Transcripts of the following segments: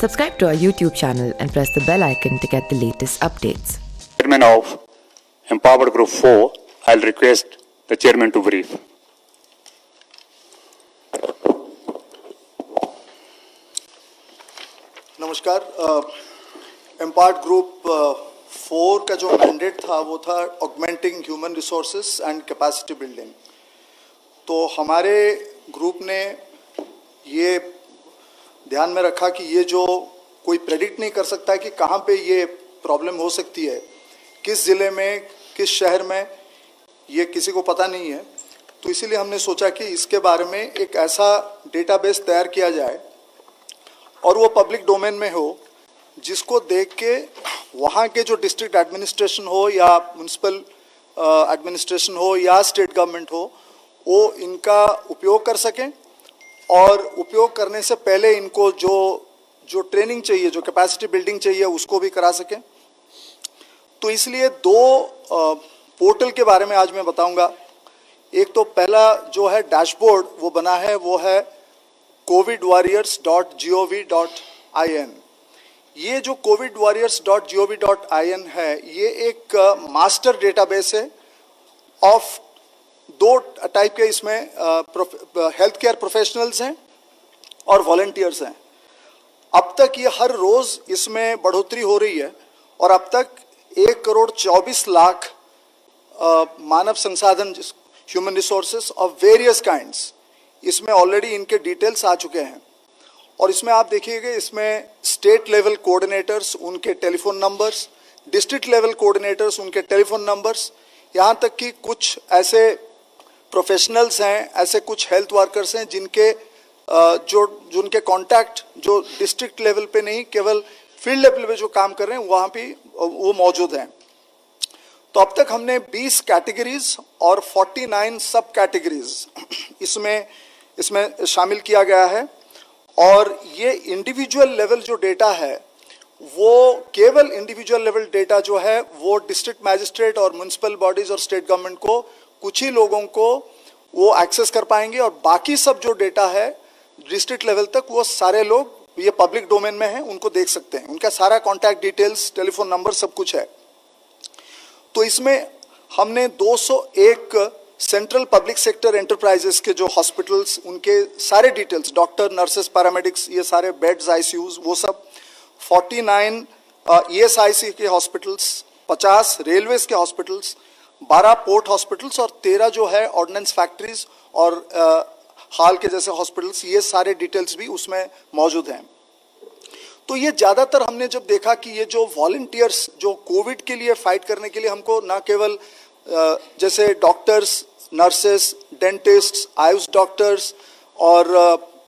Subscribe to our YouTube channel and press the bell icon to get the latest updates. Chairman of Empowered Group 4, I'll request the chairman to brief. नमस्कार। Empowered group 4 का जो mandate था वो था augmenting human resources and capacity building. तो हमारे group ने ये ध्यान में रखा कि ये जो कोई प्रेडिक्ट नहीं कर सकता कि कहाँ पे ये प्रॉब्लम हो सकती है, किस ज़िले में, किस शहर में, ये किसी को पता नहीं है। तो इसीलिए हमने सोचा कि इसके बारे में एक ऐसा डेटाबेस तैयार किया जाए और वो पब्लिक डोमेन में हो, जिसको देख के वहाँ के जो डिस्ट्रिक्ट एडमिनिस्ट्रेशन हो या म्यूनसिपल एडमिनिस्ट्रेशन हो या स्टेट गवर्नमेंट हो, वो इनका उपयोग कर सकें और उपयोग करने से पहले इनको जो ट्रेनिंग चाहिए, जो कैपेसिटी बिल्डिंग चाहिए, उसको भी करा सकें। तो इसलिए दो पोर्टल के बारे में आज मैं बताऊंगा। एक तो पहला जो है डैशबोर्ड वो बना है, वो है covidwarriors.gov.in। ये जो covidwarriors.gov.in है, ये एक मास्टर डेटाबेस है ऑफ दो टाइप के। इसमें हेल्थ केयर प्रोफेशनल्स हैं और वॉलंटियर्स हैं। अब तक ये हर रोज़ इसमें बढ़ोतरी हो रही है और अब तक 1,24,00,000 मानव संसाधन, human resources of various kinds, इसमें ऑलरेडी इनके डिटेल्स आ चुके हैं। और इसमें आप देखिएगा, इसमें स्टेट लेवल कोऑर्डिनेटर्स, उनके telephone numbers, district level coordinators, उनके टेलीफोन नंबर्स, यहाँ तक कि कुछ ऐसे प्रोफेशनल्स हैं, ऐसे कुछ हेल्थ वर्कर्स हैं जिनके जिनके कॉन्टैक्ट जो डिस्ट्रिक्ट लेवल पे नहीं, केवल फील्ड लेवल पे जो काम कर रहे हैं वहाँ भी वो मौजूद हैं। तो अब तक हमने 20 कैटेगरीज और 49 सब कैटेगरीज इसमें शामिल किया गया है। और ये इंडिविजुअल लेवल जो डेटा है, वो केवल इंडिविजुअल लेवल डेटा जो है वो डिस्ट्रिक्ट मैजिस्ट्रेट और म्यूनसिपल बॉडीज और स्टेट गवर्नमेंट को, कुछ ही लोगों को वो एक्सेस कर पाएंगे। और बाकी सब जो डेटा है डिस्ट्रिक्ट लेवल तक, वो सारे लोग ये पब्लिक डोमेन में हैं, उनको देख सकते हैं। उनका सारा कॉन्टैक्ट डिटेल्स, टेलीफोन नंबर, सब कुछ है। तो इसमें हमने 201 सेंट्रल पब्लिक सेक्टर एंटरप्राइजेस के जो हॉस्पिटल्स, उनके सारे डिटेल्स, डॉक्टर, नर्सेस, पैरामेडिक्स, ये सारे बेड्स, आईसीयूज, वो सब, 49 ESIC के हॉस्पिटल्स, 50 रेलवेज के हॉस्पिटल्स, 12 पोर्ट हॉस्पिटल्स और 13 जो है ऑर्डिनेंस फैक्ट्रीज और हाल के जैसे हॉस्पिटल्स, ये सारे डिटेल्स भी उसमें मौजूद हैं। तो ये ज़्यादातर हमने जब देखा कि ये जो वॉलंटियर्स जो कोविड के लिए फाइट करने के लिए, हमको ना केवल जैसे डॉक्टर्स, नर्सेस, डेंटिस्ट्स, आयुष डॉक्टर्स और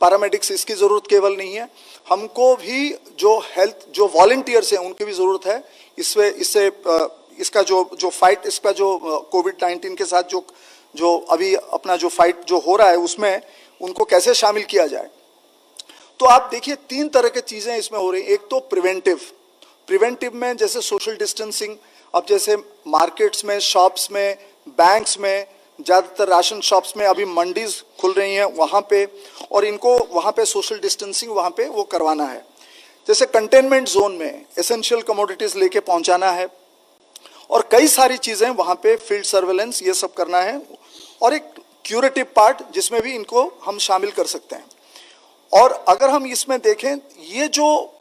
पैरामेडिक्स, इसकी ज़रूरत केवल नहीं है, हमको भी जो हेल्थ जो वॉलंटियर्स हैं उनकी भी ज़रूरत है। इसका जो फाइट, इसका जो कोविड-19 के साथ जो अभी अपना जो फाइट जो हो रहा है, उसमें उनको कैसे शामिल किया जाए। तो आप देखिए 3 तरह की चीज़ें इसमें हो रही हैं। एक तो प्रिवेंटिव में जैसे सोशल डिस्टेंसिंग, अब जैसे मार्केट्स में, शॉप्स में, बैंक्स में, ज़्यादातर राशन शॉप्स में, अभी मंडीज खुल रही हैं वहाँ पे, और इनको वहाँ पे सोशल डिस्टेंसिंग वहाँ पे वो करवाना है। जैसे कंटेनमेंट जोन में एसेंशियल कमोडिटीज़ लेके पहुँचाना है और कई सारी चीज़ें वहाँ पे, फील्ड सर्वेलेंस, ये सब करना है। और एक क्यूरेटिव पार्ट जिसमें भी इनको हम शामिल कर सकते हैं। और अगर हम इसमें देखें, ये जो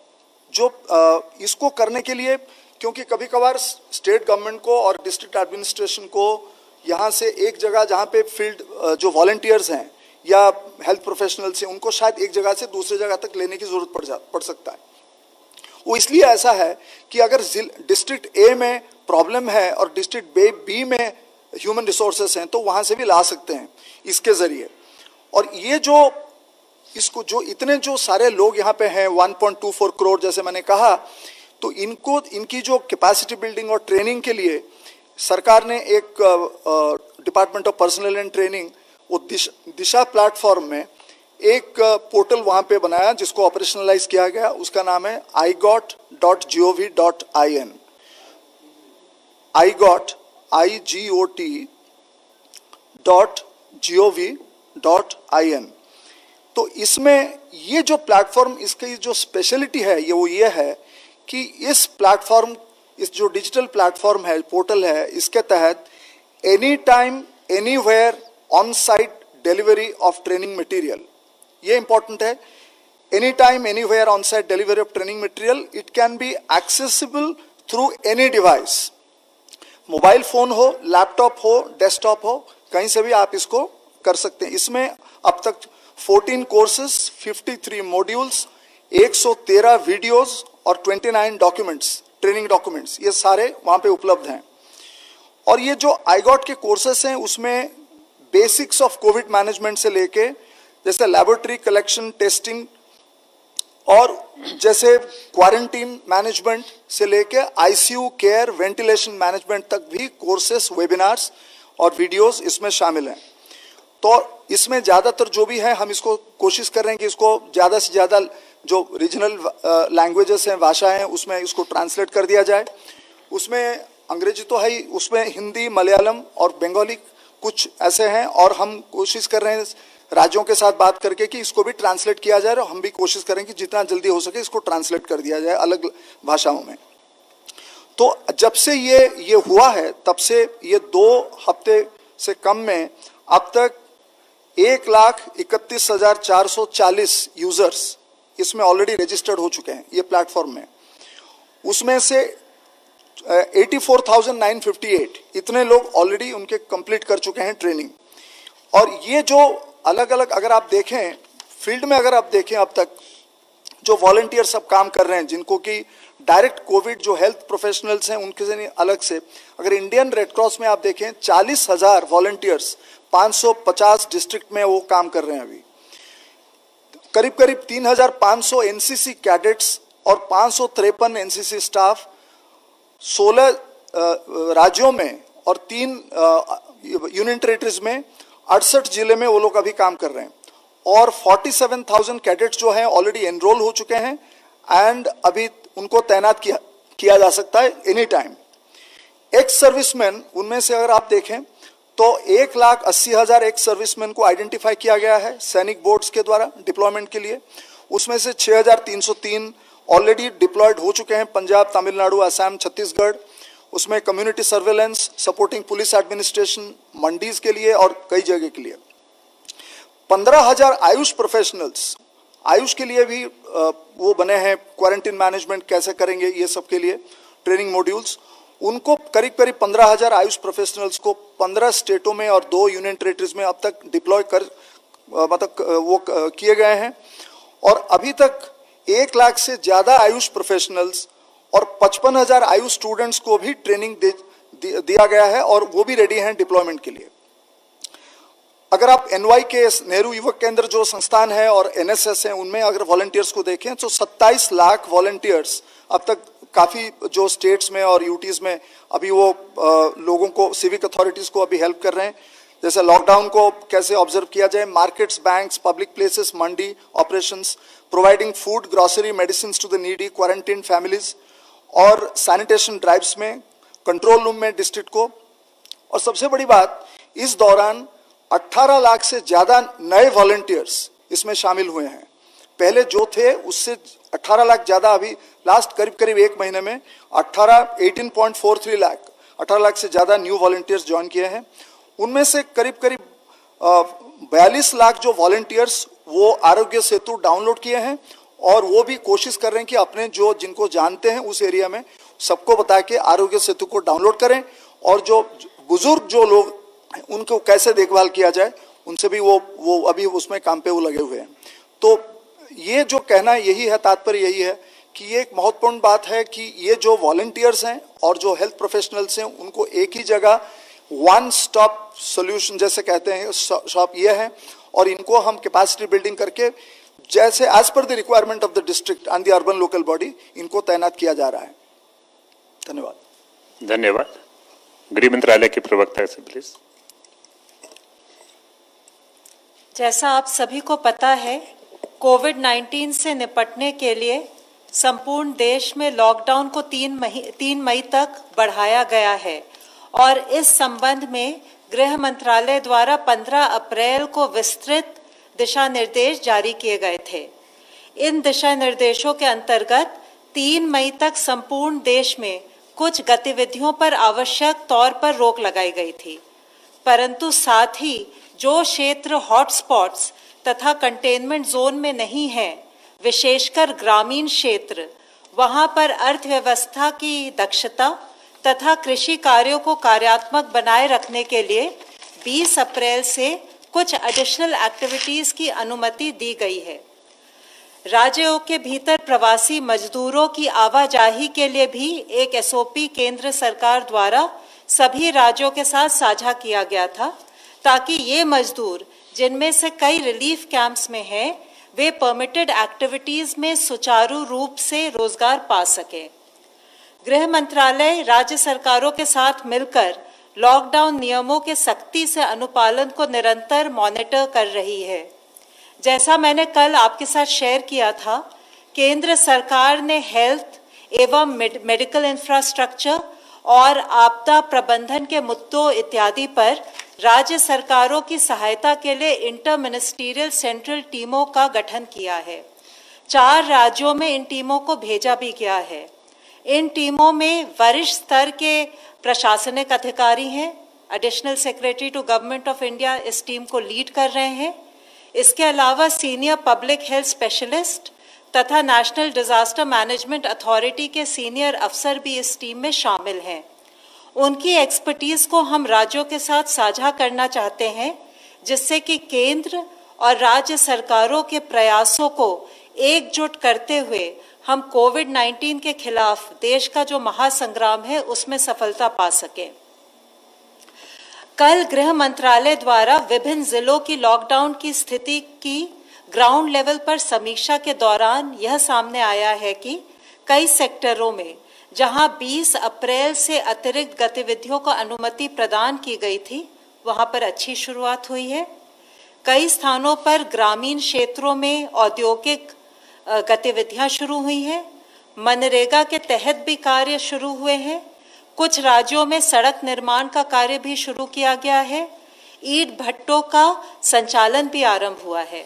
इसको करने के लिए, क्योंकि कभी कभार स्टेट गवर्नमेंट को और डिस्ट्रिक्ट एडमिनिस्ट्रेशन को यहाँ से एक जगह जहाँ पे फील्ड जो वॉलंटियर्स हैं या हेल्थ प्रोफेशनल्स हैं, उनको शायद एक जगह से दूसरी जगह तक लेने की ज़रूरत पड़ सकता है। वो इसलिए ऐसा है कि अगर डिस्ट्रिक्ट ए में प्रॉब्लम है और डिस्ट्रिक्ट बी में ह्यूमन रिसोर्सेस हैं, तो वहाँ से भी ला सकते हैं इसके ज़रिए। और ये जो इतने जो सारे लोग यहाँ पे हैं, 1.24 करोड़ जैसे मैंने कहा, तो इनकी जो कैपेसिटी बिल्डिंग और ट्रेनिंग के लिए सरकार ने एक department of personal and training, वो दिशा प्लेटफॉर्म में एक पोर्टल वहाँ पे बनाया जिसको ऑपरेशनलाइज किया गया। उसका नाम है igot.gov.in। igot.gov.in। तो इसमें ये जो प्लेटफॉर्म, इसकी जो स्पेशलिटी है ये है कि इस प्लेटफॉर्म, इस जो डिजिटल प्लेटफॉर्म है, पोर्टल है, इसके तहत any time anywhere on site delivery of training material, ये इंपॉर्टेंट है। Any time anywhere on site delivery of training material, it can be accessible through any device, mobile phone हो, laptop हो, desktop हो, कहीं से भी आप इसको कर सकते हैं। इसमें अब तक 14 कोर्सेज, 53 मॉड्यूल्स, 113 वीडियोस और 29 डॉक्यूमेंट्स, ट्रेनिंग डॉक्यूमेंट्स, ये सारे वहां पे उपलब्ध हैं। और ये जो आईगॉट के कोर्सेस हैं उसमें बेसिक्स ऑफ कोविड मैनेजमेंट से लेके जैसे लैबोरेटरी कलेक्शन, टेस्टिंग और जैसे क्वारंटीन मैनेजमेंट से लेके आईसीयू केयर, वेंटिलेशन मैनेजमेंट तक भी कोर्सेस, वेबिनार्स और वीडियोस इसमें शामिल हैं। तो इसमें ज़्यादातर जो भी है, हम इसको कोशिश कर रहे हैं कि इसको ज़्यादा से ज़्यादा जो रीजनल लैंग्वेजेस हैं, भाषा हैं, उसमें इसको ट्रांसलेट कर दिया जाए। उसमें अंग्रेजी तो है ही, उसमें हिंदी, मलयालम और बंगाली कुछ ऐसे हैं, और हम कोशिश कर रहे हैं राज्यों के साथ बात करके कि इसको भी ट्रांसलेट किया जाए, और हम भी कोशिश करें कि जितना जल्दी हो सके इसको ट्रांसलेट कर दिया जाए अलग भाषाओं में। तो जब से ये हुआ है, तब से ये 2 हफ्ते से कम में अब तक 1,31,440 यूजर्स इसमें ऑलरेडी रजिस्टर्ड हो चुके हैं ये प्लेटफॉर्म में। उसमें से 84,958 इतने लोग ऑलरेडी उनके कंप्लीट कर चुके हैं ट्रेनिंग। और ये जो अलग अलग, अगर आप देखें फील्ड में, अगर आप देखें अब तक जो वॉलंटियर सब काम कर रहे हैं, जिनको कि डायरेक्ट कोविड, जो हेल्थ प्रोफेशनल्स हैं उनके से अलग से, अगर इंडियन रेड क्रॉस में आप देखें 40,000 वॉलंटियर्स 550 डिस्ट्रिक्ट में वो काम कर रहे हैं अभी। करीब करीब 3,500 एनसीसी कैडेट्स और 553 एनसीसी स्टाफ 16 राज्यों में और 3 यूनियन टेरिटरीज में 68 जिले में वो लोग अभी काम कर रहे हैं। और 47,000 कैडेट्स जो हैं ऑलरेडी एनरोल हो चुके हैं, एंड अभी उनको तैनात किया जा सकता है एनी टाइम। एक्स सर्विसमैन, उनमें से अगर आप देखें तो 1,80,000 एक्स सर्विसमैन को आइडेंटिफाई किया गया है सैनिक बोर्ड्स के द्वारा डिप्लॉयमेंट के लिए। उसमें से 6,303 ऑलरेडी डिप्लॉयड हो चुके हैं पंजाब, तमिलनाडु, असम, छत्तीसगढ़। उसमें community surveillance, supporting police administration, mandis के लिए और कई जगह के लिए। 15,000 आयुष प्रोफेशनल्स, आयुष के लिए भी वो बने हैं, क्वारंटीन मैनेजमेंट कैसे करेंगे ये सब के लिए ट्रेनिंग मॉड्यूल्स। उनको करीब करीब 15,000 आयुष प्रोफेशनल्स को 15 स्टेटों में और 2 यूनियन टेरिटरीज में अब तक डिप्लॉय कर वो किए गए हैं। और अभी तक 1 लाख से ज़्यादा आयुष प्रोफेशनल्स और 55,000 आयुष स्टूडेंट्स को भी ट्रेनिंग दिया गया है, और वो भी रेडी हैं डिप्लॉयमेंट के लिए। अगर आप NYKS, नेहरू युवक केंद्र जो संस्थान है, और NSS है, उनमें अगर वॉलंटियर्स को देखें तो 27 लाख वॉलंटियर्स अब तक काफ़ी जो स्टेट्स में और यूटीज में अभी वो लोगों को, सिविक अथॉरिटीज़ को अभी हेल्प कर रहे हैं। जैसे लॉकडाउन को कैसे ऑब्जर्व किया जाए, markets, banks, public places, mandi operations, providing food, grocery, medicine to the needy, quarantine families, और सैनिटेशन ड्राइव्स में, कंट्रोल रूम में डिस्ट्रिक्ट को। और सबसे बड़ी बात, इस दौरान 18 लाख से ज़्यादा नए वॉलंटियर्स इसमें शामिल हुए हैं। पहले जो थे उससे 18 लाख ज़्यादा, अभी लास्ट करीब करीब 1 महीने में 18.43 लाख, 18 लाख से ज़्यादा न्यू वॉलंटियर्स ज्वाइन किए हैं। उनमें से करीब करीब 42 लाख जो वॉलंटियर्स वो आरोग्य सेतु डाउनलोड किए हैं, और वो भी कोशिश कर रहे हैं कि अपने जो जिनको जानते हैं उस एरिया में सबको बता के आरोग्य सेतु को डाउनलोड करें, और जो बुजुर्ग जो लोग उनको कैसे देखभाल किया जाए, उनसे भी वो अभी उसमें काम पे वो लगे हुए हैं। तो ये जो कहना यही है, तात्पर्य यही है कि ये एक महत्वपूर्ण बात है कि ये जो वॉलंटियर्स हैं और जो हेल्थ प्रोफेशनल्स हैं, उनको एक ही जगह वन स्टॉप सॉल्यूशन जैसे कहते हैं शॉप ये है, और इनको हम कैपेसिटी बिल्डिंग करके जैसे as per the requirement of the district and the urban local body इनको तैनात किया जा रहा है। धन्यवाद। धन्यवाद। गृह मंत्रालय के प्रवक्ता से प्लीज। जैसा आप सभी को पता है, कोविड-19 से निपटने के लिए संपूर्ण देश में लॉकडाउन को 3 मई तक बढ़ाया गया है, और इस संबंध में गृह मंत्रालय द्वारा 15 अप्रैल को विस्तृत दिशा निर्देश जारी किए गए थे। इन दिशा निर्देशों के अंतर्गत 3 मई तक संपूर्ण देश में कुछ गतिविधियों पर आवश्यक तौर पर रोक लगाई गई थी, परंतु साथ ही जो क्षेत्र हॉटस्पॉट्स तथा कंटेनमेंट जोन में नहीं है, विशेषकर ग्रामीण क्षेत्र, वहां पर अर्थव्यवस्था की दक्षता तथा कृषि कार्यों को कार्यात्मक बनाए रखने के लिए 20 अप्रैल से कुछ एडिशनल एक्टिविटीज की अनुमति दी गई है। राज्यों के भीतर प्रवासी मजदूरों की आवाजाही के लिए भी एक एसओपी केंद्र सरकार द्वारा सभी राज्यों के साथ साझा किया गया था, ताकि ये मजदूर, जिनमें से कई रिलीफ कैंप्स में हैं, वे परमिटेड एक्टिविटीज में सुचारू रूप से रोजगार पा सकें। गृह मंत्रालय राज्य सरकारों के साथ मिलकर लॉकडाउन नियमों के सख्ती से अनुपालन को निरंतर मॉनिटर कर रही है। जैसा मैंने कल आपके साथ शेयर किया था, केंद्र सरकार ने हेल्थ एवं मेडिकल इंफ्रास्ट्रक्चर और आपदा प्रबंधन के मुद्दों इत्यादि पर राज्य सरकारों की सहायता के लिए इंटर मिनिस्ट्रियल सेंट्रल टीमों का गठन किया है। 4 राज्यों में इन टीमों को भेजा भी गया है। इन टीमों में वरिष्ठ स्तर के प्रशासनिक अधिकारी हैं। Additional secretary to government of India इस टीम को लीड कर रहे हैं। इसके अलावा सीनियर पब्लिक हेल्थ स्पेशलिस्ट तथा नेशनल डिजास्टर मैनेजमेंट अथॉरिटी के सीनियर अफसर भी इस टीम में शामिल हैं। उनकी एक्सपर्टीज को हम राज्यों के साथ साझा करना चाहते हैं, जिससे कि केंद्र और राज्य सरकारों के प्रयासों को एकजुट करते हुए हम कोविड-19 के खिलाफ देश का जो महासंग्राम है उसमें सफलता पा सकें। कल गृह मंत्रालय द्वारा विभिन्न जिलों की लॉकडाउन की स्थिति की ग्राउंड लेवल पर समीक्षा के दौरान यह सामने आया है कि कई सेक्टरों में जहां 20 अप्रैल से अतिरिक्त गतिविधियों को अनुमति प्रदान की गई थी, वहां पर अच्छी शुरुआत हुई है। कई स्थानों पर ग्रामीण क्षेत्रों में औद्योगिक गतिविधियां शुरू हुई हैं। मनरेगा के तहत भी कार्य शुरू हुए हैं। कुछ राज्यों में सड़क निर्माण का कार्य भी शुरू किया गया है। ईंट भट्टों का संचालन भी आरंभ हुआ है।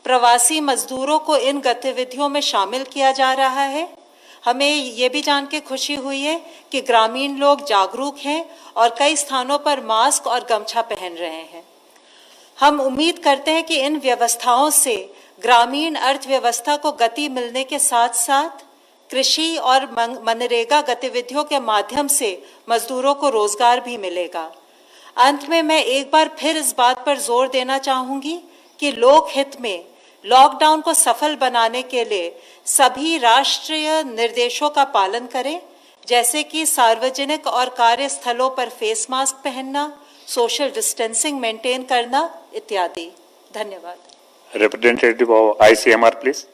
प्रवासी मजदूरों को इन गतिविधियों में शामिल किया जा रहा है। हमें ये भी जान के खुशी हुई है कि ग्रामीण लोग जागरूक हैं और कई स्थानों पर मास्क और गमछा पहन रहे हैं। हम उम्मीद करते हैं कि इन व्यवस्थाओं से ग्रामीण अर्थव्यवस्था को गति मिलने के साथ साथ कृषि और मनरेगा गतिविधियों के माध्यम से मजदूरों को रोजगार भी मिलेगा। अंत में मैं एक बार फिर इस बात पर जोर देना चाहूंगी कि लोक हित में लॉकडाउन को सफल बनाने के लिए सभी राष्ट्रीय निर्देशों का पालन करें, जैसे कि सार्वजनिक और कार्यस्थलों पर फेस मास्क पहनना, सोशल डिस्टेंसिंग मेंटेन करना इत्यादि। धन्यवाद। Representative of ICMR, please.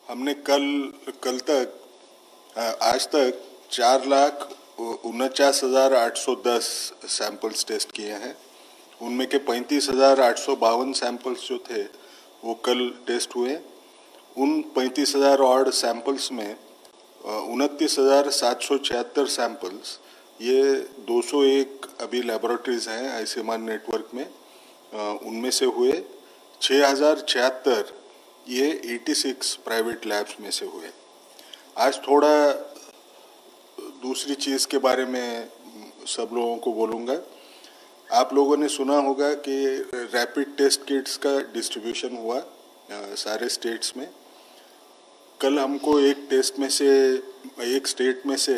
हमने कल तक आज तक 4,49,810 सैंपल्स टेस्ट किए हैं। उनमें के 35,852 सैंपल्स जो थे वो कल टेस्ट हुए। उन 35,000 ऑड सैंपल्स में 29,776 सैंपल्स, ये 201 अभी लेबोरेटरीज हैं आईसीएमआर नेटवर्क में, उनमें से हुए। 6,076 ये 86 प्राइवेट लैब्स में से हुए। आज थोड़ा दूसरी चीज़ के बारे में सब लोगों को बोलूँगा। आप लोगों ने सुना होगा कि रैपिड टेस्ट किट्स का डिस्ट्रीब्यूशन हुआ सारे स्टेट्स में। कल हमको एक स्टेट में से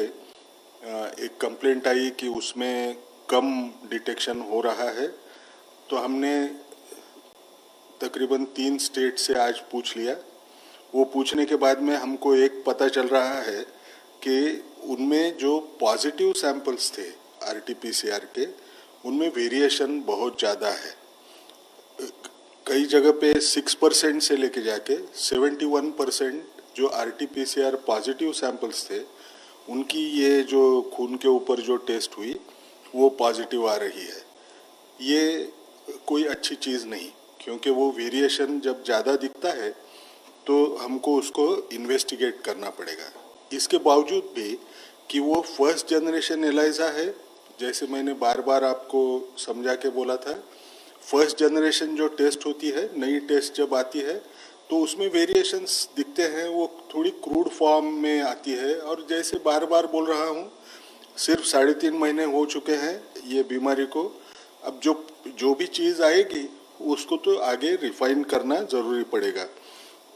एक कंप्लेंट आई कि उसमें कम डिटेक्शन हो रहा है, तो हमने तकरीबन 3 स्टेट से आज पूछ लिया। वो पूछने के बाद में हमको एक पता चल रहा है कि उनमें जो पॉजिटिव सैंपल्स थे आरटीपीसीआर के, उनमें वेरिएशन बहुत ज़्यादा है। कई जगह पे 6% से लेके जाके 71% जो आरटीपीसीआर पॉजिटिव सैंपल्स थे, उनकी ये जो खून के ऊपर जो टेस्ट हुई वो पॉजिटिव आ रही है। ये कोई अच्छी चीज़ नहीं, क्योंकि वो वेरिएशन जब ज़्यादा दिखता है तो हमको उसको इन्वेस्टिगेट करना पड़ेगा। इसके बावजूद भी कि वो फर्स्ट जनरेशन एलाइजा है जैसे मैंने बार बार आपको समझा के बोला था, फर्स्ट जनरेशन जो टेस्ट होती है, नई टेस्ट जब आती है तो उसमें वेरिएशंस दिखते हैं, वो थोड़ी क्रूड फॉर्म में आती है। और जैसे बार बार बोल रहा हूँ, सिर्फ 3.5 महीने हो चुके हैं ये बीमारी को। अब जो भी चीज़ आएगी उसको तो आगे रिफाइन करना ज़रूरी पड़ेगा।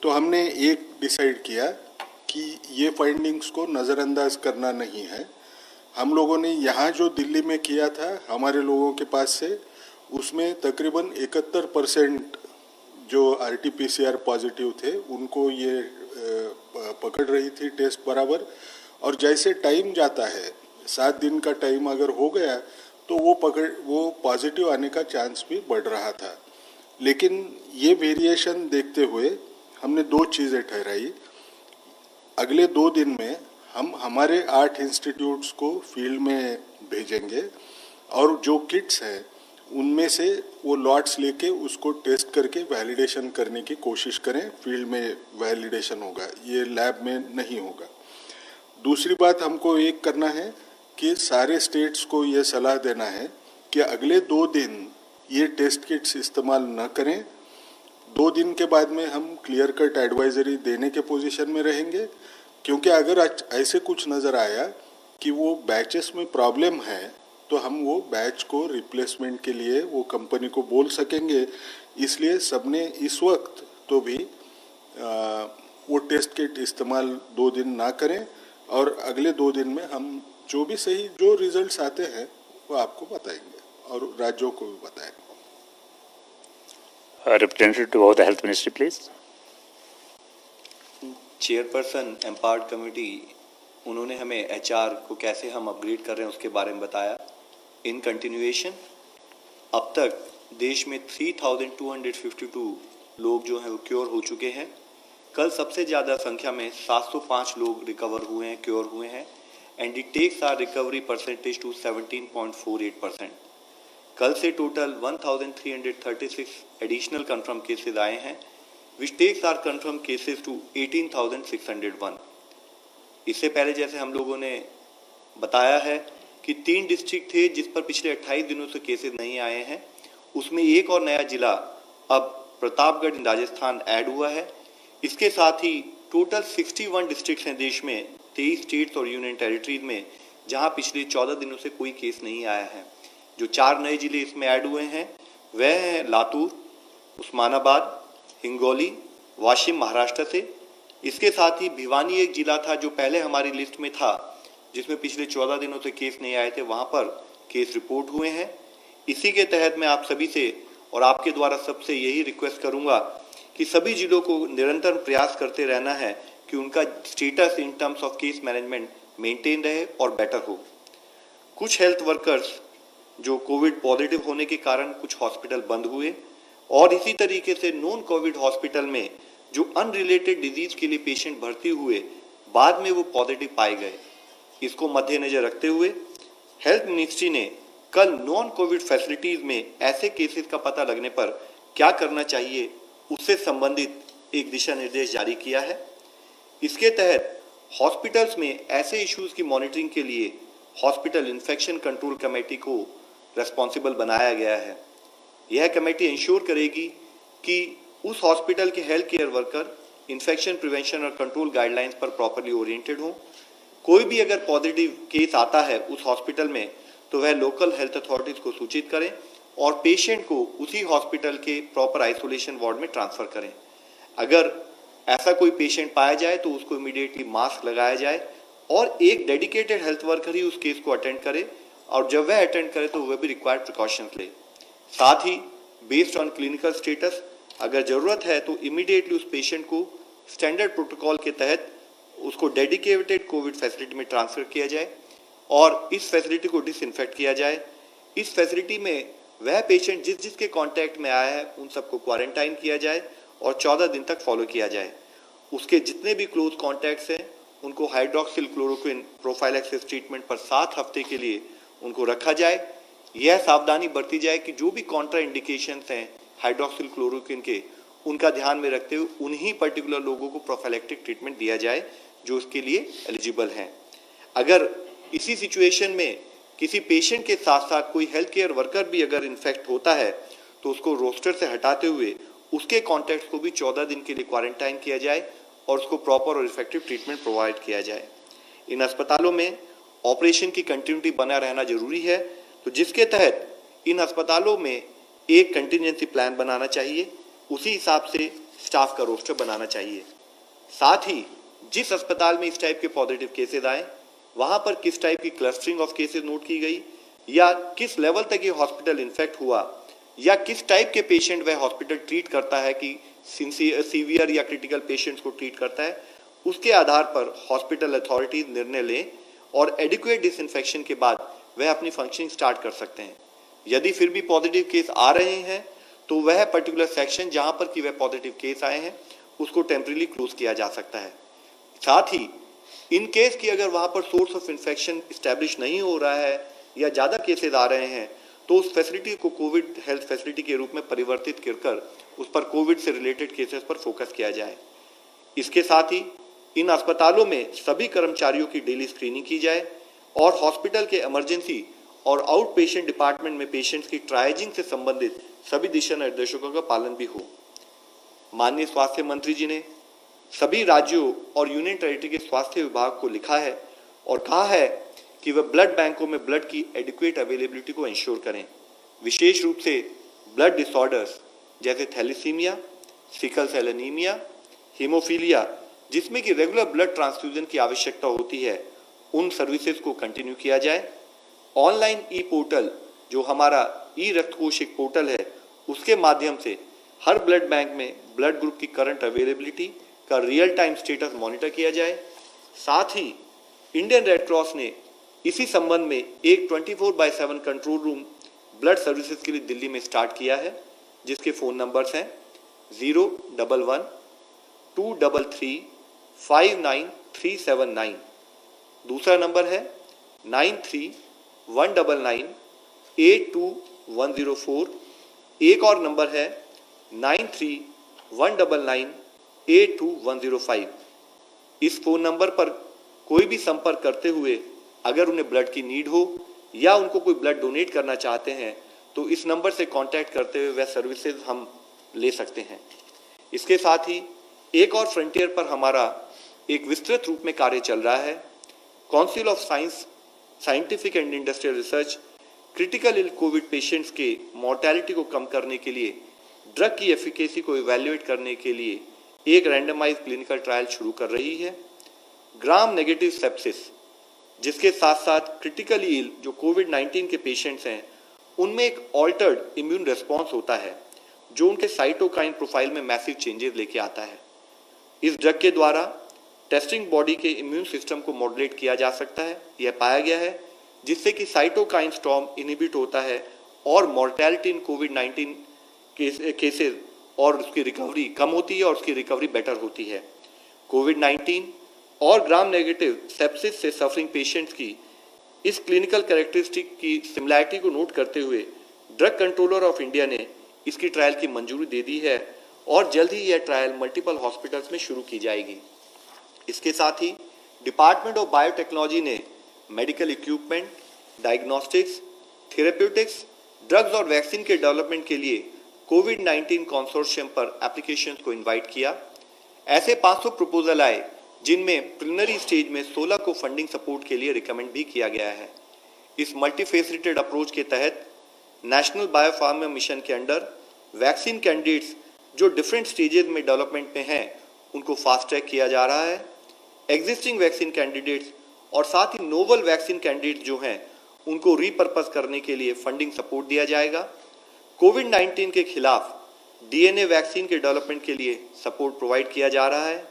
तो हमने एक डिसाइड किया कि ये फाइंडिंग्स को नज़रअंदाज करना नहीं है। हम लोगों ने यहाँ जो दिल्ली में किया था हमारे लोगों के पास से, उसमें तकरीबन 71% जो RT-PCR पॉजिटिव थे उनको ये पकड़ रही थी टेस्ट बराबर। और जैसे टाइम जाता है, 7 दिन का टाइम अगर हो गया तो वो पॉजिटिव आने का चांस भी बढ़ रहा था। लेकिन ये वेरिएशन देखते हुए हमने 2 चीज़ें ठहराई। अगले 2 दिन में हम हमारे 8 इंस्टीट्यूट्स को फील्ड में भेजेंगे और जो किट्स हैं उनमें से वो लॉट्स लेके उसको टेस्ट करके वैलिडेशन करने की कोशिश करें। फील्ड में वैलिडेशन होगा, ये लैब में नहीं होगा। दूसरी बात हमको एक करना है कि सारे स्टेट्स को ये सलाह देना है कि अगले 2 दिन ये टेस्ट किट्स इस्तेमाल न करें। 2 दिन के बाद में हम क्लियर कट एडवाइजरी देने के पोजीशन में रहेंगे, क्योंकि अगर ऐसे कुछ नज़र आया कि वो बैचेस में प्रॉब्लम है तो हम वो बैच को रिप्लेसमेंट के लिए वो कंपनी को बोल सकेंगे। इसलिए सबने इस वक्त तो भी वो टेस्ट किट इस्तेमाल 2 दिन ना करें और अगले 2 दिन में हम जो भी सही जो रिजल्ट्स आते हैं वो आपको बताएंगे और राज्यों को भी बताएंगे। Representative of the Health Ministry, please. Chairperson empowered committee, उन्होंने हमें HR को कैसे हम अपग्रेड कर रहे हैं उसके बारे में बताया। इन कंटिन्यूएशन अब तक देश में 3252 लोग जो हैं वो क्योर हो चुके हैं। कल सबसे ज़्यादा संख्या में 705 लोग रिकवर हुए हैं, क्योर हुए हैं, and it takes our recovery percentage to 17.48%। कल से टोटल 1336 एडिशनल कंफर्म केसेस आए हैं, which takes our confirm cases to 18,601। इससे पहले जैसे हम लोगों ने बताया है कि 3 डिस्ट्रिक्ट थे जिस पर पिछले 28 दिनों से केसेस नहीं आए हैं, उसमें एक और नया जिला अब प्रतापगढ़ राजस्थान ऐड हुआ है। इसके साथ ही टोटल 61 डिस्ट्रिक्ट्स हैं देश में, 23 स्टेट्स और यूनियन टेरिटरीज में, जहां पिछले 14 दिनों से कोई केस नहीं आया है। जो 4 नए जिले इसमें ऐड हुए हैं वह हैं लातूर, उस्मानाबाद, हिंगोली, वाशिम महाराष्ट्र से। इसके साथ ही भिवानी एक जिला था जो पहले हमारी लिस्ट में था, जिसमें पिछले 14 दिनों से केस नहीं आए थे, वहां पर केस रिपोर्ट हुए हैं। इसी के तहत मैं आप सभी से और आपके द्वारा सबसे यही रिक्वेस्ट करूंगा कि सभी जिलों को निरंतर प्रयास करते रहना है कि उनका status in terms of case management maintain रहे और बेटर हो। कुछ हेल्थ वर्कर्स जो कोविड पॉजिटिव होने के कारण कुछ हॉस्पिटल बंद हुए और इसी तरीके से नॉन कोविड हॉस्पिटल में जो अनरिलेटेड डिजीज के लिए पेशेंट भर्ती हुए, बाद में वो पॉजिटिव पाए गए। इसको मद्देनजर रखते हुए हेल्थ मिनिस्ट्री ने कल नॉन कोविड फैसिलिटीज में ऐसे केसेस का पता लगने पर क्या करना चाहिए उससे संबंधित एक दिशा निर्देश जारी किया है। इसके तहत हॉस्पिटल्स में ऐसे इश्यूज की मॉनिटरिंग के लिए हॉस्पिटल इन्फेक्शन कंट्रोल कमेटी को रेस्पॉन्सिबल बनाया गया है। यह कमेटी इंश्योर करेगी कि उस हॉस्पिटल के health care worker infection prevention और कंट्रोल गाइडलाइंस पर प्रॉपर्ली ओरिएंटेड हो। कोई भी अगर पॉजिटिव केस आता है उस हॉस्पिटल में तो वह लोकल हेल्थ अथॉरिटीज को सूचित करें और पेशेंट को उसी हॉस्पिटल के प्रॉपर आइसोलेशन वार्ड में ट्रांसफर करें। अगर ऐसा कोई पेशेंट पाया जाए तो उसको इमीडिएटली मास्क लगाया जाए और एक डेडिकेटेड हेल्थ वर्कर ही उस केस को अटेंड करे, और जब वह अटेंड करे तो वह भी रिक्वायर्ड प्रिकॉशंस ले। साथ ही बेस्ड ऑन क्लिनिकल स्टेटस अगर जरूरत है तो इमीडिएटली उस पेशेंट को स्टैंडर्ड प्रोटोकॉल के तहत उसको डेडिकेटेड कोविड फैसिलिटी में ट्रांसफर किया जाए और इस फैसिलिटी को डिसइंफेक्ट किया जाए। इस फैसिलिटी में वह पेशेंट जिसके कांटेक्ट में आया है उन सबको क्वारंटाइन किया जाए और 14 दिन तक फॉलो किया जाए। उसके जितने भी क्लोज कॉन्टैक्ट्स हैं उनको हाइड्रोक्सिल क्लोरोक्विन प्रोफाइलैक्सिस ट्रीटमेंट पर 7 हफ्ते के लिए उनको रखा जाए। यह सावधानी बरती जाए कि जो भी कॉन्ट्रा इंडिकेशंस हैं हाइड्रोक्सिल क्लोरोक्विन के, उनका ध्यान में रखते हुए उन्हीं पर्टिकुलर लोगों को प्रोफाइलैक्टिक ट्रीटमेंट दिया जाए जो उसके लिए एलिजिबल हैं। अगर इसी सिचुएशन में किसी पेशेंट के साथ साथ कोई हेल्थ केयर वर्कर भी अगर इन्फेक्ट होता है तो उसको रोस्टर से हटाते हुए उसके कॉन्टैक्ट को भी 14 दिन के लिए क्वारंटाइन किया जाए और उसको प्रॉपर और इफेक्टिव ट्रीटमेंट प्रोवाइड किया जाए। इन अस्पतालों में ऑपरेशन की कंटिन्यूटी बना रहना जरूरी है, तो जिसके तहत इन अस्पतालों में एक कंटिजेंसी प्लान बनाना चाहिए, उसी हिसाब से स्टाफ का रोस्टर बनाना चाहिए। साथ ही जिस अस्पताल में इस टाइप के पॉजिटिव केसेस आए वहां पर किस टाइप की क्लस्टरिंग ऑफ केसेस नोट की गई या किस लेवल तक ये हॉस्पिटल इन्फेक्ट हुआ या किस टाइप के पेशेंट वह हॉस्पिटल ट्रीट करता है कि सीवियर या क्रिटिकल पेशेंट्स को ट्रीट करता है, उसके आधार पर हॉस्पिटल अथॉरिटीज निर्णय लें और एडिक्वेट डिसइंफेक्शन के बाद वह अपनी फंक्शनिंग स्टार्ट कर सकते हैं। यदि फिर भी पॉजिटिव केस आ रहे हैं तो वह पर्टिकुलर सेक्शन जहां पर कि वह पॉजिटिव केस आए हैं उसको टेम्परेरी क्लोज किया जा सकता है। साथ ही इन केस की अगर वहां पर सोर्स ऑफ इन्फेक्शन इस्टेब्लिश नहीं हो रहा है या ज़्यादा केसेस आ रहे हैं तो उस फैसिलिटी को कोविड हेल्थ फैसिलिटी के रूप में परिवर्तित कर उस पर कोविड से रिलेटेड केसेस पर फोकस किया जाए। इसके साथ ही इन अस्पतालों में सभी कर्मचारियों की डेली स्क्रीनिंग की जाए और हॉस्पिटल के इमरजेंसी और आउट पेशेंट डिपार्टमेंट में पेशेंट्स की ट्रायजिंग से संबंधित सभी दिशा निर्देशों का पालन भी हो। माननीय स्वास्थ्य मंत्री जी ने सभी राज्यों और यूनियन टेरिटरी के स्वास्थ्य विभाग को लिखा है और कहा है कि वह ब्लड बैंकों में ब्लड की एडिक्वेट अवेलेबिलिटी को इंश्योर करें। विशेष रूप से ब्लड डिसऑर्डर्स जैसे thalassaemia, sickle cell anaemia, haemophilia जिसमें कि रेगुलर ब्लड ट्रांसफ्यूजन की आवश्यकता होती है, उन सर्विसेज को कंटिन्यू किया जाए। ऑनलाइन ई पोर्टल जो हमारा ई रक्त कोष एक पोर्टल है, उसके माध्यम से हर ब्लड बैंक में ब्लड ग्रुप की करंट अवेलेबिलिटी का रियल टाइम स्टेटस मॉनिटर किया जाए। साथ ही इंडियन रेड क्रॉस ने इसी संबंध में एक 24/7 कंट्रोल रूम ब्लड सर्विसेज के लिए दिल्ली में स्टार्ट किया है, जिसके फ़ोन नंबर्स हैं 011 233 59379। दूसरा नंबर है 93 199 82104। एक और नंबर है 93 199 82105। इस फोन नंबर पर कोई भी संपर्क करते हुए अगर उन्हें ब्लड की नीड हो या उनको कोई ब्लड डोनेट करना चाहते हैं तो इस नंबर से कांटेक्ट करते हुए वह सर्विसेज हम ले सकते हैं। इसके साथ ही एक और फ्रंटियर पर हमारा एक विस्तृत रूप में कार्य चल रहा है। Council of science, scientific and industrial research critical ill COVID patients के मॉर्टेलिटी को कम करने के लिए ड्रग की एफिकेसी को इवैल्यूएट करने के लिए एक रैंडमाइज क्लिनिकल ट्रायल शुरू कर रही है। ग्राम नेगेटिव सेप्सिस जिसके साथ साथ क्रिटिकली इल जो कोविड-19 के पेशेंट्स हैं उनमें एक ऑल्टर्ड इम्यून रिस्पॉन्स होता है जो उनके साइटोकाइन प्रोफाइल में मैसिव चेंजेस लेके आता है। इस ड्रग के द्वारा टेस्टिंग बॉडी के इम्यून सिस्टम को मॉडरेट किया जा सकता है, यह पाया गया है, जिससे कि साइटोकाइन स्टॉर्म इनहिबिट होता है और मॉर्टेलिटी इन कोविड-19 केसेस और उसकी रिकवरी कम होती है और उसकी रिकवरी बेटर होती है। कोविड-19 और ग्राम नेगेटिव सेप्सिस से सफरिंग पेशेंट्स की इस क्लिनिकल कैरेक्टरिस्टिक की सिमिलैरिटी को नोट करते हुए ड्रग कंट्रोलर ऑफ इंडिया ने इसकी ट्रायल की मंजूरी दे दी है और जल्द ही यह ट्रायल मल्टीपल हॉस्पिटल्स में शुरू की जाएगी। इसके साथ ही डिपार्टमेंट ऑफ बायोटेक्नोलॉजी ने medical equipment, diagnostics, therapeutics, drugs और वैक्सीन के डेवलपमेंट के लिए कोविड-19 कंसोर्शियम पर एप्लीकेशंस को इनवाइट किया। ऐसे 500 प्रपोजल आए जिनमें प्रिलिमिनरी स्टेज में 16 को फंडिंग सपोर्ट के लिए रिकमेंड भी किया गया है। इस मल्टीफेसिटेड अप्रोच के तहत नेशनल बायोफार्मा मिशन के अंडर वैक्सीन कैंडिडेट्स जो डिफरेंट स्टेजेस में डेवलपमेंट में हैं उनको फास्ट ट्रैक किया जा रहा है। एग्जिस्टिंग वैक्सीन कैंडिडेट्स और साथ ही नोवल वैक्सीन कैंडिडेट्स जो हैं उनको रीपर्पस करने के लिए फंडिंग सपोर्ट दिया जाएगा। कोविड-19 के खिलाफ डीएनए वैक्सीन के डेवलपमेंट के लिए सपोर्ट प्रोवाइड किया जा रहा है।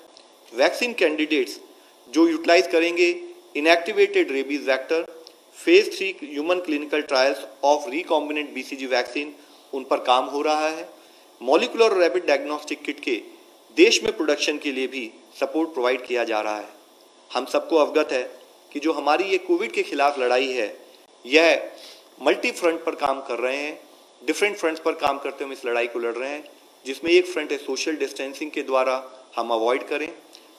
वैक्सीन कैंडिडेट्स जो यूटिलाइज करेंगे inactivated rabies vector, phase 3 human clinical trials of recombinant BCG vaccine, उन पर काम हो रहा है। मॉलिकुलर और रैपिड डायग्नोस्टिक किट के देश में प्रोडक्शन के लिए भी सपोर्ट प्रोवाइड किया जा रहा है। हम सबको अवगत है कि जो हमारी ये कोविड के खिलाफ लड़ाई है यह मल्टी फ्रंट पर काम कर रहे हैं, डिफरेंट फ्रंट्स पर काम करते हुए इस लड़ाई को लड़ रहे हैं, जिसमें एक फ्रंट है सोशल डिस्टेंसिंग के द्वारा हम अवॉइड करें,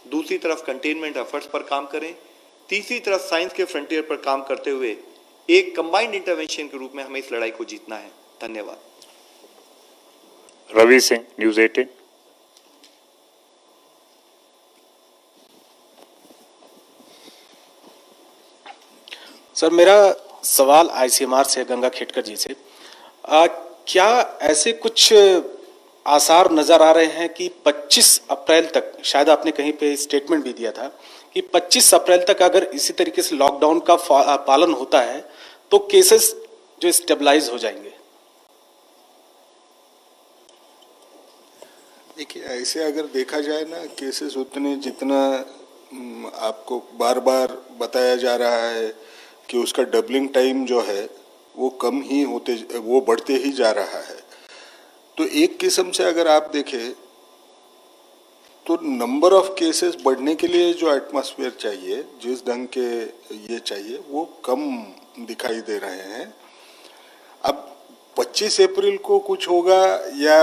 दूसरी तरफ कंटेनमेंट एफर्ट्स पर काम करें, तीसरी तरफ साइंस के फ्रंटियर पर काम करते हुए एक कंबाइंड इंटरवेंशन के रूप में हमें इस लड़ाई को जीतना है। धन्यवाद। Ravi Singh, News 18. सर मेरा सवाल आईसीएमआर से गंगा खेटकर जी से क्या ऐसे कुछ आसार नजर आ रहे हैं कि 25 अप्रैल तक, शायद आपने कहीं पे स्टेटमेंट भी दिया था कि 25 अप्रैल तक अगर इसी तरीके से लॉकडाउन का पालन होता है तो केसेस जो स्टेबलाइज हो जाएंगे? देखिए, ऐसे अगर देखा जाए ना, केसेस उतने जितना आपको बार बार बताया जा रहा है कि उसका डबलिंग टाइम जो है वो कम ही होते, वो बढ़ते ही जा रहा है। तो एक किस्म से अगर आप देखें तो नंबर ऑफ केसेस बढ़ने के लिए जो एटमॉस्फेयर चाहिए, जिस ढंग के ये चाहिए, वो कम दिखाई दे रहे हैं। अब 25 अप्रैल को कुछ होगा या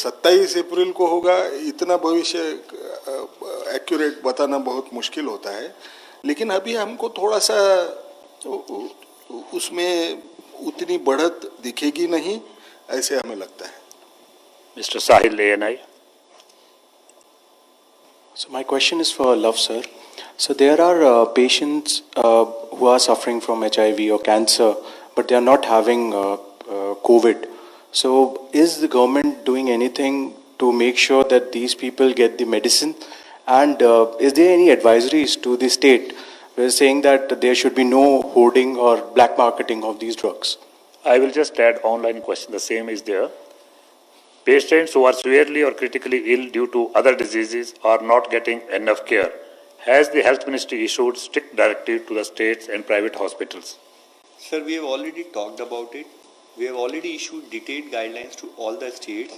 27 अप्रैल को होगा, इतना भविष्य एक्यूरेट बताना बहुत मुश्किल होता है। लेकिन अभी हमको थोड़ा सा उसमें उतनी बढ़त दिखेगी नहीं, ऐसे हमें लगता है। Mr. Sahil, ANI. So my question is for Love sir. So there are patients who are suffering from HIV or cancer, but they are not having COVID. So is the government doing anything to make sure that these people get the medicine? And is there any advisories to the state saying that there should be no hoarding or black marketing of these drugs? I will just add online question. The same is there. Patients who are severely or critically ill due to other diseases are not getting enough care. Has the Health Ministry issued strict directive to the states and private hospitals? Sir, we have already talked about it. We have already issued detailed guidelines to all the states,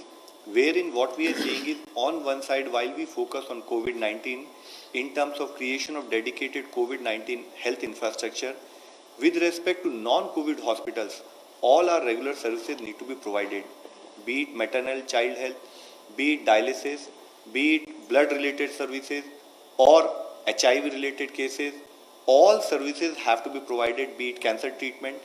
wherein what we are saying is, on one side, while we focus on COVID-19 in terms of creation of dedicated COVID-19 health infrastructure, with respect to non-COVID hospitals, all our regular services need to be provided, be it maternal child health, be it dialysis, be it blood related services or HIV related cases. All services have to be provided, be it cancer treatment.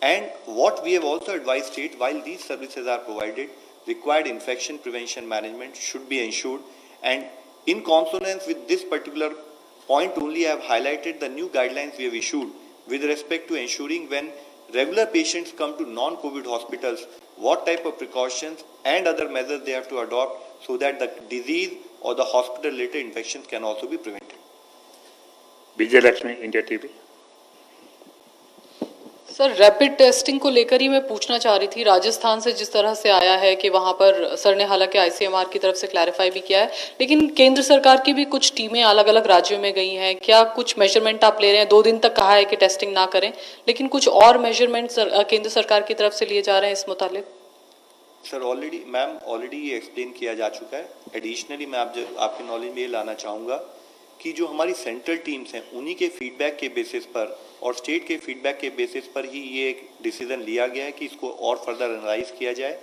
And what we have also advised state, while these services are provided, required infection prevention management should be ensured. And in consonance with this particular point only, I have highlighted the new guidelines we have issued with respect to ensuring when regular patients come to non-COVID hospitals, what type of precautions and other measures they have to adopt so that the disease or the hospital-related infections can also be prevented. Vijay Lakshmi, India TV. Sir rapid testing को लेकर ही मैं पूछना चाह रही थी। राजस्थान से जिस तरह से आया है कि वहां पर सर ने हालांकि आईसीएमआर की तरफ से क्लैरिफाई भी किया है, लेकिन केंद्र सरकार की भी कुछ टीमें अलग अलग राज्यों में गई हैं। क्या कुछ मेजरमेंट आप ले रहे हैं? 2 दिन तक कहा है कि टेस्टिंग ना करें, लेकिन कुछ और मेजरमेंट केंद्र सरकार की तरफ से लिए जा रहे हैं इस मुतालिक? सर ऑलरेडी ये एक्सप्लेन किया जा चुका है। एडिशनली मैं आपके नॉलेज में ये लाना चाहूँगा कि जो हमारी सेंट्रल टीम्स हैं, उन्हीं के फीडबैक के बेसिस पर और स्टेट के फीडबैक के बेसिस पर ही ये एक डिसीजन लिया गया है कि इसको और फर्दर एनालाइज किया जाए।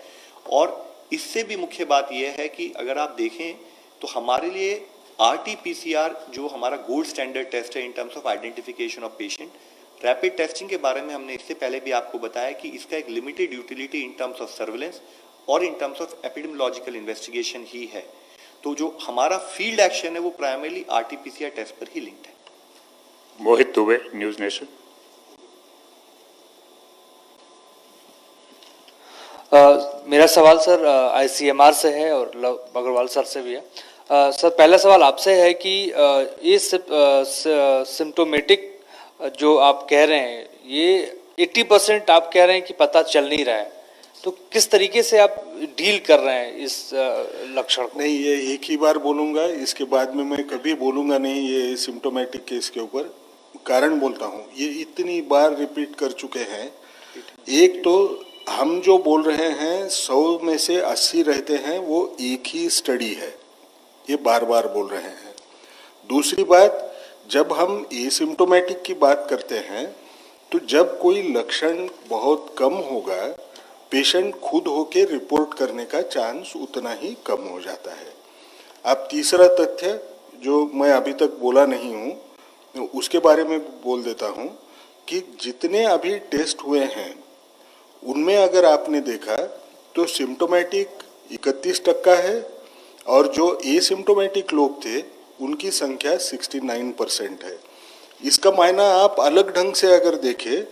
और इससे भी मुख्य बात यह है कि अगर आप देखें तो हमारे लिए RT-PCR जो हमारा गोल्ड स्टैंडर्ड टेस्ट है इन terms of identification of patient, rapid testing के बारे में हमने इससे पहले भी आपको बताया कि इसका एक limited utility in terms of surveillance और in terms of epidemiological investigation ही है। तो जो हमारा फील्ड एक्शन है वो प्राइमरली RT-PCR टेस्ट पर ही लिंक्ड है। Mohit Dubey, News Nation. मेरा सवाल सर आईसीएमआर से है और लव अग्रवाल सर से भी है। सर पहला सवाल आपसे है कि ये सिम्टोमेटिक जो आप कह रहे हैं ये 80% आप कह रहे हैं कि पता चल नहीं रहा है, तो किस तरीके से आप डील कर रहे हैं इस लक्षण को? नहीं, ये एक ही बार बोलूँगा, इसके बाद में मैं कभी बोलूँगा नहीं ये सिम्टोमेटिक केस के ऊपर। कारण बोलता हूँ, ये इतनी बार रिपीट कर चुके हैं। एक तो हम जो बोल रहे हैं 100 में से 80 रहते हैं, वो एक ही स्टडी है, ये बार बार बोल रहे हैं। दूसरी बात, जब हम एसिम्टोमेटिक की बात करते हैं तो जब कोई लक्षण बहुत कम होगा, पेशेंट खुद होके रिपोर्ट करने का चांस उतना ही कम हो जाता है। अब तीसरा तथ्य जो मैं अभी तक बोला नहीं हूँ, उसके बारे में बोल देता हूँ कि जितने अभी टेस्ट हुए हैं उनमें अगर आपने देखा तो सिम्टोमेटिक 31% है और जो एसिम्टोमेटिक लोग थे उनकी संख्या 69% है। इसका मायना आप अलग ढंग से अगर देखें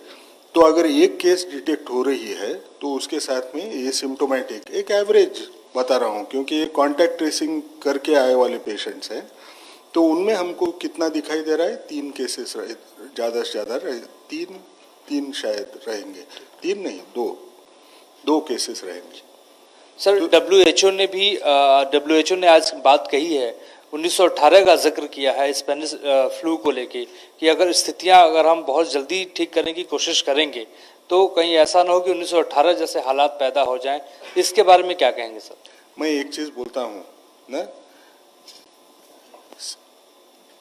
तो अगर एक केस डिटेक्ट हो रही है तो उसके साथ में एसिम्टोमेटिक, एक एवरेज बता रहा हूँ क्योंकि ये कॉन्टैक्ट ट्रेसिंग करके आए वाले पेशेंट्स हैं, तो उनमें हमको कितना दिखाई दे रहा है, 3 केसेस ज़्यादा से ज़्यादा तीन शायद रहेंगे, 3 नहीं 2 केसेस रहेंगे। सर डब्ल्यूएचओ ने आज बात कही है, 1918 का जिक्र किया है स्पेनिश फ्लू को लेके कि अगर स्थितियां अगर हम बहुत जल्दी ठीक करने की कोशिश करेंगे तो कहीं ऐसा ना हो कि 1918 जैसे हालात पैदा हो जाएं। इसके बारे में क्या कहेंगे सर? मैं एक चीज़ बोलता हूँ ना,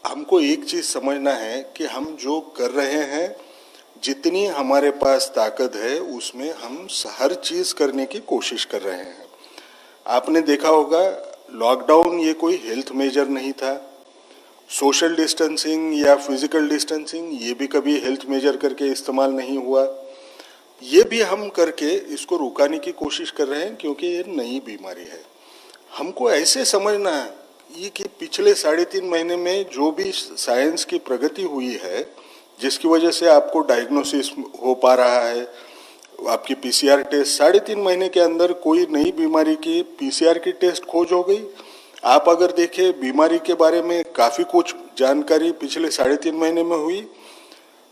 हमको एक चीज़ समझना है कि हम जो कर रहे हैं, जितनी हमारे पास ताकत है उसमें हम हर चीज़ करने की कोशिश कर रहे हैं। आपने देखा होगा लॉकडाउन ये कोई हेल्थ मेजर नहीं था, सोशल डिस्टेंसिंग या फिजिकल डिस्टेंसिंग ये भी कभी हेल्थ मेजर करके इस्तेमाल नहीं हुआ। ये भी हम करके इसको रुकाने की कोशिश कर रहे हैं क्योंकि ये नई बीमारी है। हमको ऐसे समझना है ये कि पिछले 3.5 महीने में जो भी साइंस की प्रगति हुई है, जिसकी वजह से आपको डायग्नोसिस हो पा रहा है, आपकी पीसीआर टेस्ट 3.5 महीने के अंदर कोई नई बीमारी की पीसीआर की टेस्ट खोज हो गई। आप अगर देखें बीमारी के बारे में काफ़ी कुछ जानकारी पिछले 3.5 महीने में हुई।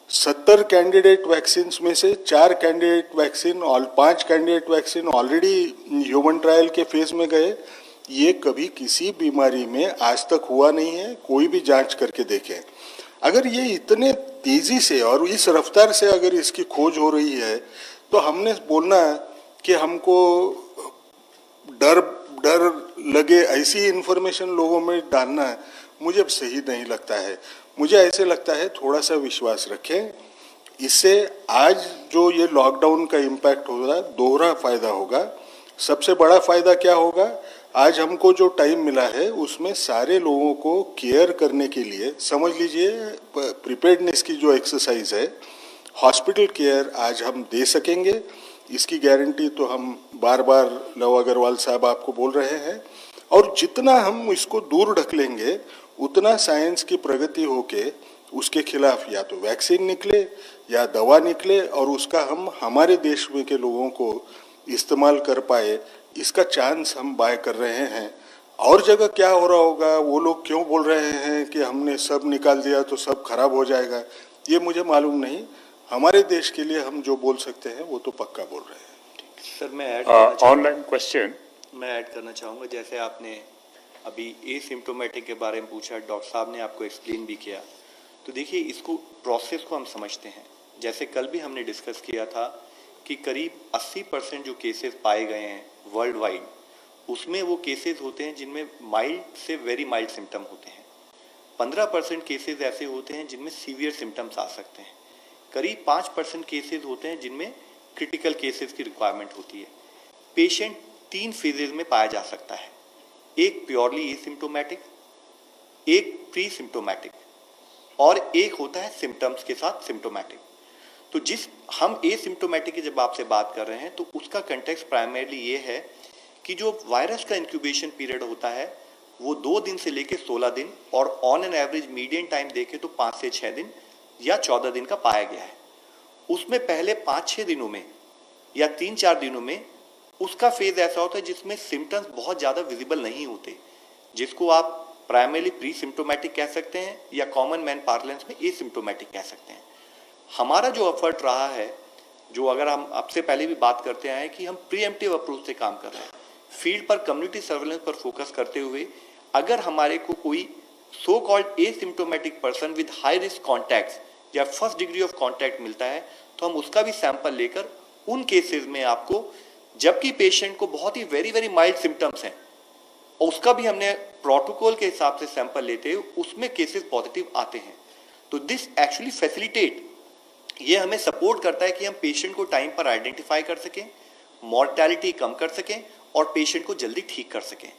70 कैंडिडेट वैक्सीन में से 4 कैंडिडेट वैक्सीन और 5 candidate vaccine already human trial के फेज में गए। ये कभी किसी बीमारी में आज तक हुआ नहीं है, कोई भी जांच करके देखें। अगर ये इतने तेजी से और इस रफ्तार से अगर इसकी खोज हो रही है तो हमने बोलना है कि हमको डर लगे ऐसी इन्फॉर्मेशन लोगों में डालना है, मुझे सही नहीं लगता है। मुझे ऐसे लगता है थोड़ा सा विश्वास रखें, इससे आज जो ये लॉकडाउन का इम्पैक्ट होगा दोहरा फायदा होगा। सबसे बड़ा फायदा क्या होगा, आज हमको जो टाइम मिला है उसमें सारे लोगों को केयर करने के लिए, समझ लीजिए प्रिपेयर्डनेस की जो एक्सरसाइज है, हॉस्पिटल केयर आज हम दे सकेंगे। इसकी गारंटी तो हम बार बार लव अग्रवाल साहब आपको बोल रहे हैं। और जितना हम इसको दूर ढकेलेंगे उतना साइंस की प्रगति होके उसके खिलाफ या तो वैक्सीन निकले या दवा निकले और उसका हम हमारे देश में के लोगों को इस्तेमाल कर पाए, इसका चांस हम बाय कर रहे हैं। और जगह क्या हो रहा होगा, वो लोग क्यों बोल रहे हैं कि हमने सब निकाल दिया तो सब खराब हो जाएगा, ये मुझे मालूम नहीं। हमारे देश के लिए हम जो बोल सकते हैं वो तो पक्का बोल रहे हैं। सर मैं ऑनलाइन क्वेश्चन मैं ऐड करना चाहूँगा, जैसे आपने अभी एसिम्प्टोमेटिक के बारे में पूछा, डॉक्टर साहब ने आपको एक्सप्लेन भी किया, तो देखिए इसको प्रोसेस को हम समझते हैं। जैसे कल भी हमने डिस्कस किया था कि करीब 80% जो केसेस पाए गए हैं वर्ल्ड वाइड, उसमें वो केसेस होते हैं जिनमें माइल्ड से वेरी माइल्ड सिम्टम होते हैं। 15% केसेस ऐसे होते हैं जिनमें सीवियर सिम्टम्स आ सकते हैं। करीब 5% केसेस होते हैं जिनमें क्रिटिकल केसेस की रिक्वायरमेंट होती है। पेशेंट 3 फेजेज में पाया जा सकता है, एक प्योरली एसिम्प्टोमेटिक, एक प्री सिम्प्टोमेटिक और एक होता है सिम्टम्स के साथ सिम्प्टोमेटिक। तो जिस हम एसिम्प्टोमेटिक की जब आपसे बात कर रहे हैं तो उसका कंटेक्स्ट प्राइमरीली ये है कि जो वायरस का इंक्यूबेशन पीरियड होता है वो 2 दिन से लेकर 16 दिन और on an average median time देखें तो 5 से 6 दिन या 14 दिन का पाया गया है। उसमें पहले 5-6 दिनों में या 3-4 दिनों में उसका फेज ऐसा होता है जिसमें सिम्टम्स बहुत ज़्यादा विजिबल नहीं होते, जिसको आप प्राइमरीली प्री सिम्प्टोमेटिक कह सकते हैं या कॉमन मैन पार्लेंस में एसिम्प्टोमेटिक कह सकते हैं। हमारा जो एफर्ट रहा है, जो अगर हम आपसे पहले भी बात करते आए कि हम प्रीएम्प्टिव अप्रोच से काम कर रहे हैं, फील्ड पर कम्युनिटी सर्वेलेंस पर फोकस करते हुए अगर हमारे को कोई so called asymptomatic person with high risk contacts या फर्स्ट डिग्री ऑफ कॉन्टैक्ट मिलता है तो हम उसका भी सैंपल लेकर उन केसेस में आपको, जबकि पेशेंट को बहुत ही वेरी वेरी माइल्ड सिम्टम्स हैं, उसका भी हमने प्रोटोकॉल के हिसाब से सैंपल लेते हुए उसमें केसेस पॉजिटिव आते हैं। तो दिस एक्चुअली फैसिलिटेट, ये हमें सपोर्ट करता है कि हम पेशेंट को टाइम पर आइडेंटिफाई कर सकें, मॉर्टेलिटी कम कर सकें और पेशेंट को जल्दी ठीक कर सकें।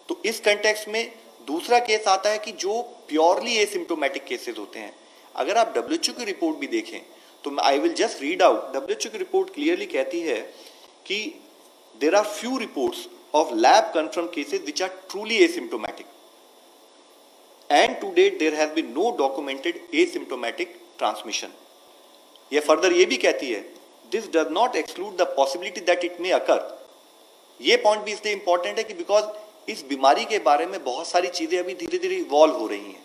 तो इस कंटेक्स्ट में दूसरा केस आता है कि जो प्योरली एसिम्प्टोमेटिक केसेस होते हैं, अगर आप WHO की रिपोर्ट भी देखें तो I will just read out, WHO की रिपोर्ट क्लियरली कहती है कि there are few reports of lab confirm cases which are truly asymptomatic and to date there has been no documented asymptomatic transmission. ये further ये भी कहती है this does not exclude the possibility that it may occur. ये point भी इसलिए important है कि बिकॉज इस बीमारी के बारे में बहुत सारी चीजें अभी धीरे धीरे इवॉल्व हो रही हैं,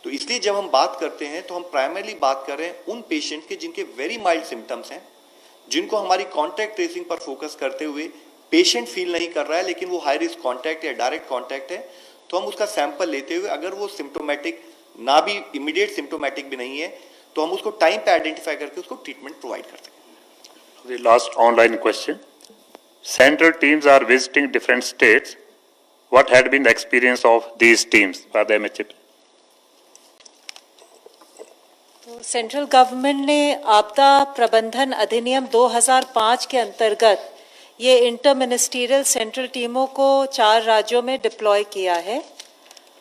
तो इसलिए जब हम बात करते हैं तो हम प्राइमरली बात कर रहे हैं उन पेशेंट के जिनके वेरी माइल्ड सिम्टम्स हैं, जिनको हमारी कॉन्टैक्ट ट्रेसिंग पर फोकस करते हुए पेशेंट फील नहीं कर रहा है लेकिन वो हाई रिस्क कॉन्टैक्ट या डायरेक्ट कॉन्टैक्ट है, तो हम उसका सैंपल लेते हुए अगर वो सिम्टोमेटिक ना भी इमीडिएट सिम्टोमेटिक भी नहीं है तो हम उसको टाइम पे आइडेंटिफाई करके उसको ट्रीटमेंट प्रोवाइड कर सकें। The last online question. Central teams are visiting different states. What had been the experience of these teams for the MHP? तो सेंट्रल गवर्नमेंट ने आपदा प्रबंधन अधिनियम 2005 के अंतर्गत ये इंटर मिनिस्ट्रियल सेंट्रल टीमों को 4 राज्यों में डिप्लॉय किया है।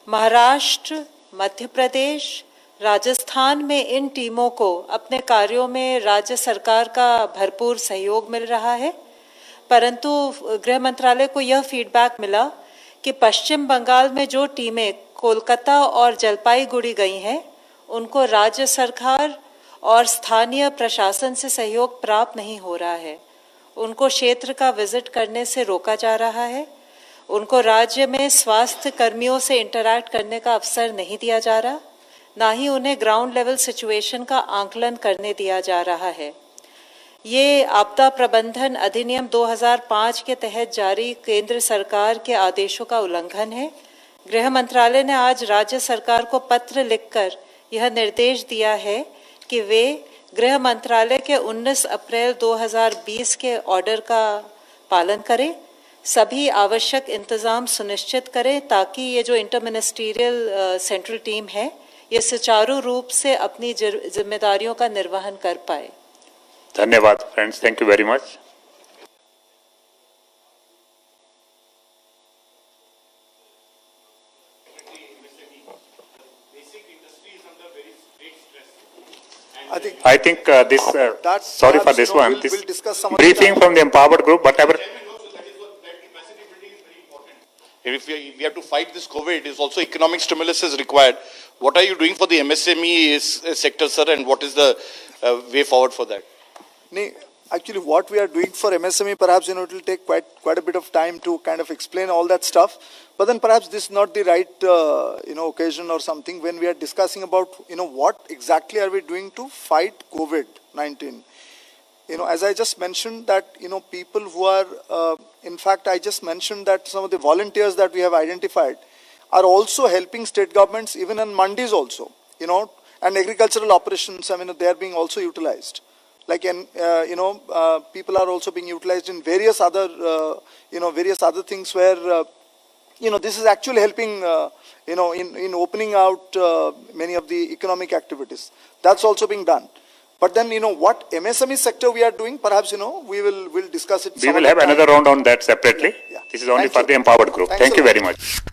महाराष्ट्र, मध्य प्रदेश, राजस्थान में इन टीमों को अपने कार्यों में राज्य सरकार का भरपूर सहयोग मिल रहा है, परंतु गृह मंत्रालय को यह फीडबैक मिला कि पश्चिम बंगाल में जो टीमें कोलकाता और जलपाईगुड़ी गई हैं, उनको राज्य सरकार और स्थानीय प्रशासन से सहयोग प्राप्त नहीं हो रहा है। उनको क्षेत्र का विजिट करने से रोका जा रहा है, उनको राज्य में स्वास्थ्य कर्मियों से इंटरैक्ट करने का अवसर नहीं दिया जा रहा, ना ही उन्हें ग्राउंड लेवल सिचुएशन का आकलन करने दिया जा रहा है। ये आपदा प्रबंधन अधिनियम 2005 के तहत जारी केंद्र सरकार के आदेशों का उल्लंघन है। गृह मंत्रालय ने आज राज्य सरकार को पत्र लिखकर यह निर्देश दिया है कि वे गृह मंत्रालय के 19 अप्रैल 2020 के ऑर्डर का पालन करें, सभी आवश्यक इंतजाम सुनिश्चित करें ताकि ये जो इंटर मिनिस्ट्रियल सेंट्रल टीम है ये सुचारू रूप से अपनी जिम्मेदारियों का निर्वहन कर पाए। धन्यवाद friends, thank you very much. I think this. Sorry for this one. We'll discuss some briefing from the empowered group, whatever. If we have to fight this COVID, is also economic stimulus is required. What are you doing for the MSME sector, sir, and what is the way forward for that? Actually, what we are doing for MSME, perhaps it will take quite a bit of time to kind of explain all that stuff. But then perhaps this is not the right occasion or something when we are discussing about what exactly are we doing to fight COVID-19. As I just mentioned that people who are in fact I just mentioned that some of the volunteers that we have identified are also helping state governments even in mandis also, and agricultural operations. I mean, they are being also utilized. Like people are also being utilized in various other things where this is actually helping in opening out many of the economic activities. That's also being done. But then what MSME sector we are doing, perhaps we'll discuss it. We will have another round on that separately. Yeah. This is only Thank for you. the empowered group. Thanks Thank a you lot. very much.